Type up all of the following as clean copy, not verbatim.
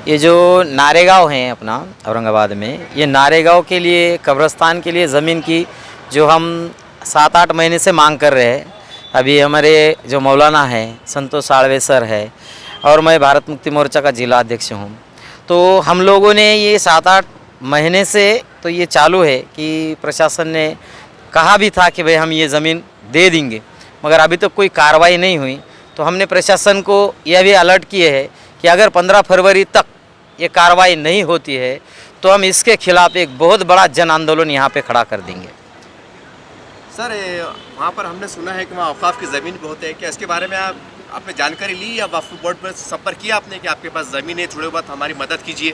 ये जो नारेगांव है अपना औरंगाबाद में, ये नारेगांव के लिए, कब्रस्तान के लिए ज़मीन की जो हम 7-8 महीने से मांग कर रहे हैं। अभी हमारे जो मौलाना है संतोष साळवे सर है और मैं भारत मुक्ति मोर्चा का जिला अध्यक्ष हूँ। तो हम लोगों ने ये 7-8 महीने से तो ये चालू है कि प्रशासन ने कहा भी था कि भाई हम ये ज़मीन दे देंगे, मगर अभी तक कोई कार्रवाई नहीं हुई। तो हमने प्रशासन को यह भी अलर्ट किए है कि अगर 15 फरवरी तक ये कार्रवाई नहीं होती है तो हम इसके खिलाफ एक बहुत बड़ा जन आंदोलन यहाँ पे खड़ा कर देंगे। सर, वहाँ पर हमने सुना है कि वहाँ औकाफ की ज़मीन भी होते हैं, क्या इसके बारे में आपने जानकारी ली या वक्फ बोर्ड पर संपर्क किया आपने कि आपके पास ज़मीन है, थोड़ी बहुत हमारी मदद कीजिए?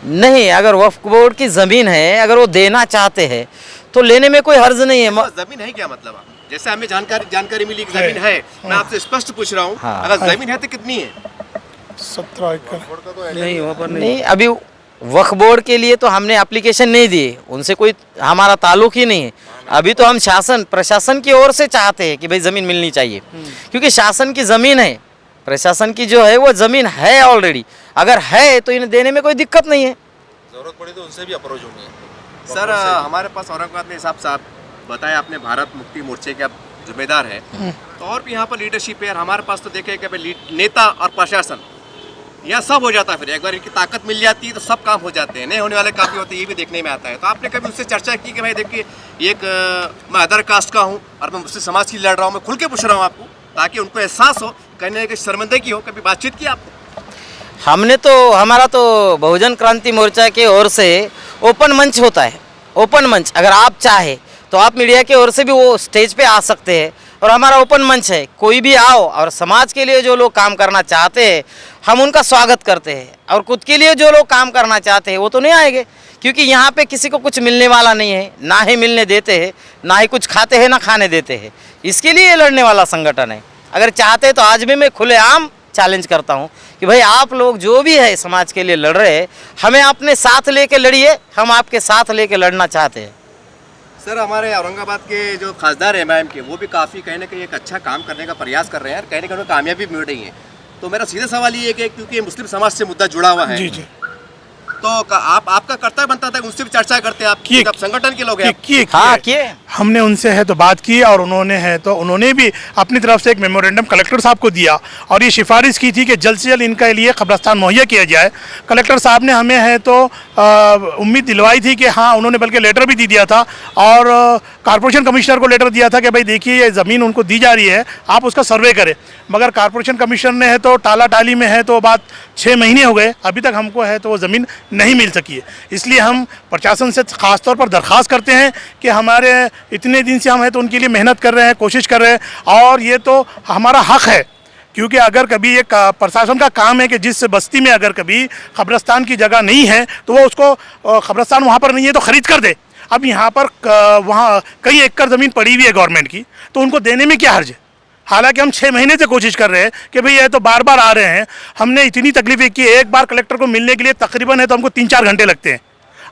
नहीं, अगर वक्फ बोर्ड की ज़मीन है, अगर वो देना चाहते हैं तो लेने में कोई हर्ज नहीं है। ज़मीन है क्या मतलब? जैसे हमें जानकारी मिली कि ज़मीन है, मैं आपसे स्पष्ट पूछ रहा हूँ, हाँ। अगर ज़मीन है तो कितनी है? 17 एकड़ नहीं, वहाँ पर नहीं। अभी वक्फ बोर्ड के लिए तो हमने एप्लीकेशन नहीं दी, उनसे कोई हमारा ताल्लुक ही नहीं है। अभी तो हम शासन प्रशासन की ओर से चाहते हैं कि भाई ज़मीन मिलनी चाहिए, क्योंकि शासन की ज़मीन है, प्रशासन की जो है वो ज़मीन है ऑलरेडी। अगर है तो इन्हें देने में कोई दिक्कत नहीं है। ज़रूरत पड़ी तो उनसे भी अप्रोच होंगे। सर, हमारे पास औरंगाबाद में हिसाब साहब बताया आपने, भारत मुक्ति मोर्चे के आप जिम्मेदार हैं, तो और भी यहाँ पर लीडरशिप है। हमारे पास तो देखे कि नेता और प्रशासन यहाँ सब हो जाता है। फिर एक बार इनकी ताकत मिल जाती है तो सब काम हो जाते हैं, नहीं होने वाले काम भी होते हैं, ये भी देखने में आता है। तो आपने कभी उससे चर्चा की कि भाई देखिए मैं अदर कास्ट का हूँ और मैं मुस्लिम समाज की लड़ रहा हूँ, मैं खुल के पूछ रहा हूँ आपको, ताकि उनको एहसास हो, कहने की शर्मिंदगी हो? कभी बातचीत की आपने? हमने तो, हमारा तो बहुजन क्रांति मोर्चा की ओर से ओपन मंच होता है। ओपन मंच अगर आप चाहे तो आप मीडिया की ओर से भी वो स्टेज पे आ सकते हैं, और हमारा ओपन मंच है, कोई भी आओ। और समाज के लिए जो लोग काम करना चाहते हैं हम उनका स्वागत करते हैं, और खुद के लिए जो लोग काम करना चाहते हैं वो तो नहीं आएंगे, क्योंकि यहाँ पे किसी को कुछ मिलने वाला नहीं है, ना ही मिलने देते हैं, ना ही कुछ खाते हैं, ना खाने देते हैं। इसके लिए लड़ने वाला संगठन है। अगर चाहते तो आज भी मैं खुलेआम चैलेंज करता हूँ कि भाई आप लोग जो भी है समाज के लिए लड़ रहे हैं, हमें अपने साथ लेके लड़िए, हम आपके साथ लेके लड़ना चाहते हैं। सर, हमारे औरंगाबाद के जो खासदार है एमआईएम के, वो भी काफ़ी कहीं ना कहीं एक अच्छा काम करने का प्रयास कर रहे हैं और कहीं ना कहीं कामयाबी मिल रही है। तो मेरा सीधा सवाल ये है कि क्योंकि मुस्लिम समाज से मुद्दा जुड़ा हुआ है, जी तो आपका कर्तव्य बनता था कि उनसे भी चर्चा करते हैं, आप संगठन के लोग हैं। हाँ, किए। हमने उनसे है तो बात की, और उन्होंने है तो उन्होंने भी अपनी तरफ से एक मेमोरेंडम कलेक्टर साहब को दिया और ये सिफारिश की थी कि जल्द से जल्द इनके लिए कब्रस्तान मुहैया किया जाए। कलेक्टर साहब ने हमें है तो उम्मीद दिलवाई थी कि हाँ, उन्होंने बल्कि लेटर भी दे दिया था, और कॉर्पोरेशन कमिश्नर को लेटर दिया था कि भाई देखिए ये ज़मीन उनको दी जा रही है, आप उसका सर्वे करें। मगर कॉर्पोरेशन कमिश्नर ने है तो टाला टाली में है तो बात 6 महीने हो गए, अभी तक हमको है तो वो ज़मीन नहीं मिल सकी है। इसलिए हम प्रशासन से ख़ास तौर पर दरख्वास्त करते हैं कि हमारे इतने दिन से हम है तो उनके लिए मेहनत कर रहे हैं, कोशिश कर रहे हैं, और ये तो हमारा हक़ है, क्योंकि अगर कभी एक प्रशासन का काम है कि जिस बस्ती में अगर कभी कब्रस्तान की जगह नहीं है तो वो उसको कब्रस्तान वहाँ पर नहीं है तो ख़रीद कर दे। अब यहाँ पर वहाँ कई एकड़ ज़मीन पड़ी हुई है गवर्नमेंट की, तो उनको देने में क्या हर्ज है? हालांकि हम 6 महीने से कोशिश कर रहे हैं कि भाई ये तो बार बार आ रहे हैं। हमने इतनी तकलीफें की, एक बार कलेक्टर को मिलने के लिए तकरीबन है तो हमको 3-4 घंटे लगते हैं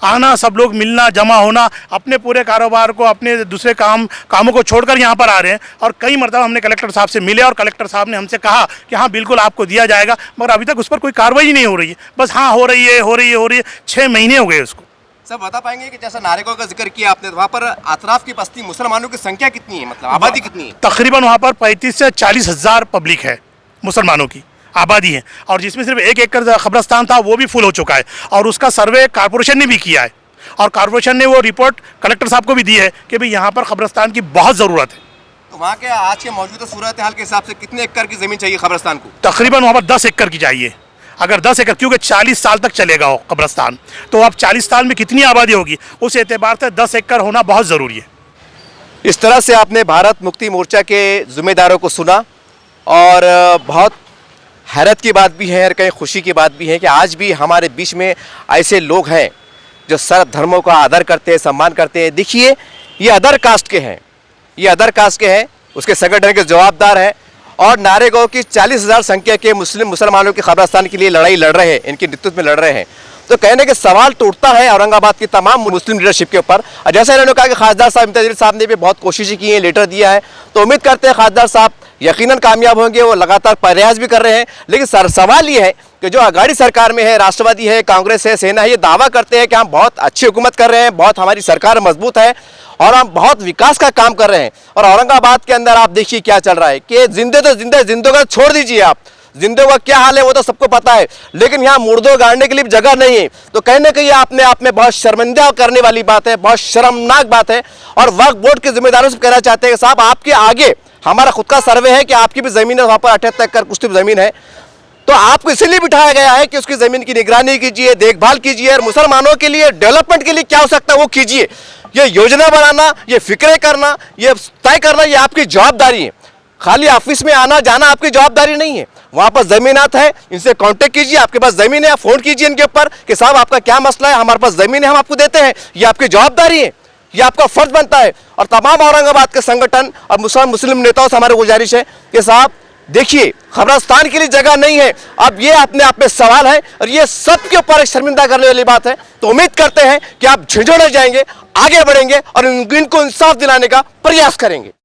आना, सब लोग मिलना, जमा होना, अपने पूरे कारोबार को, अपने दूसरे कामों को छोड़कर यहाँ पर आ रहे हैं। और कई मरतबा हमने कलेक्टर साहब से मिले और कलेक्टर साहब ने हमसे कहा कि हाँ बिल्कुल आपको दिया जाएगा, मगर अभी तक उस पर कोई कार्रवाई नहीं हो रही है। बस हाँ, हो रही है। 6 महीने हो गए उसको। सर, बता पाएंगे कि जैसा नारेगांव का जिक्र किया आपने, तो वहाँ पर अतराफ की बस्ती मुसलमानों की संख्या कितनी है, मतलब आबादी कितनी है? तकरीबन वहाँ पर 35 से 40 हज़ार पब्लिक है, मुसलमानों की आबादी है, और जिसमें सिर्फ 1 एकड़ कब्रस्तान था वो भी फुल हो चुका है, और उसका सर्वे कॉर्पोरेशन ने भी किया है, और कॉर्पोरेशन ने वो रिपोर्ट कलेक्टर साहब को भी दी है कि भाई यहाँ पर कब्रस्तान की बहुत ज़रूरत है। तो वहाँ के आज के मौजूदा सूरत हाल के हिसाब से कितने एकड़ की ज़मीन चाहिए कब्रस्तान को? तकरीबन वहाँ पर 10 एकड़ की चाहिए। अगर 10 एकड़, क्योंकि 40 साल तक चलेगा वो कब्रस्तान, तो अब 40 साल में कितनी आबादी होगी, उस एतबार से 10 एकड़ होना बहुत ज़रूरी है। इस तरह से आपने भारत मुक्ति मोर्चा के जिम्मेदारों को सुना, और बहुत हैरत की बात भी है और कहीं खुशी की बात भी है कि आज भी हमारे बीच में ऐसे लोग हैं जो सर्व धर्मों का आदर करते हैं, सम्मान करते हैं। देखिए, ये अदर कास्ट के हैं, उसके संगठन के जवाबदार हैं, और नारेगांव की 40,000 संख्या के मुसलमानों के कब्रस्तान के लिए लड़ाई लड़ रहे हैं, इनके नेतृत्व में लड़ रहे हैं। तो कहने के सवाल तो उठता है औरंगाबाद की तमाम मुस्लिम लीडरशिप के ऊपर। और जैसे इन्होंने कहा कि खासदार साहब इम्तियाज साहब ने भी बहुत कोशिशें की हैं, लेटर दिया है, तो उम्मीद करते हैं खासदार साहब यकीनन कामयाब होंगे। वो लगातार प्रयास भी कर रहे हैं। लेकिन सवाल ये है कि जो अगाड़ी सरकार में है, राष्ट्रवादी है, कांग्रेस है, सेना है, ये दावा करते हैं कि हम बहुत अच्छी हुकूमत कर रहे हैं, बहुत हमारी सरकार मजबूत है और हम बहुत विकास का काम कर रहे हैं। और औरंगाबाद के अंदर आप देखिए क्या चल रहा है कि जिंदे तो जिंदे, जिंदों का छोड़ दीजिए आप, जिंदों का क्या हाल है वो तो सबको पता है, लेकिन यहाँ मुर्दों गाड़ने के लिए जगह नहीं है। तो कहीं ना कहीं अपने आप में बहुत शर्मिंदा करने वाली बात है, बहुत शर्मनाक बात है। और वक्फ बोर्ड के जिम्मेदारों से कहना चाहते हैं कि साहब आपके आगे हमारा खुद का सर्वे है कि आपकी भी ज़मीन है, वहाँ पर 78 एकड़ कुछ ज़मीन है, तो आपको इसीलिए बिठाया गया है कि उसकी ज़मीन की निगरानी कीजिए, देखभाल कीजिए और मुसलमानों के लिए डेवलपमेंट के लिए क्या हो सकता है वो कीजिए। ये योजना बनाना, ये फिक्रे करना, ये तय करना, ये आपकी जवाबदारी है। खाली ऑफिस में आना जाना आपकी जवाबदारी नहीं है। वहाँ पर ज़मीनात है, इनसे कांटेक्ट कीजिए, आपके पास ज़मीन है, आप फ़ोन कीजिए इनके ऊपर कि साहब आपका क्या मसला है, हमारे पास ज़मीन है, हम आपको देते हैं। ये आपकी जवाबदारी है, ये आपका फ़र्ज बनता है। और तमाम औरंगाबाद के संगठन और मुस्लिम नेताओं से हमारी गुजारिश है कि साहब देखिए, कब्रिस्तान के लिए जगह नहीं है। अब ये अपने आप में सवाल है और ये सबके ऊपर एक शर्मिंदा करने वाली बात है। तो उम्मीद करते हैं कि आप झिझक जाएंगे, आगे बढ़ेंगे और इनको इंसाफ दिलाने का प्रयास करेंगे।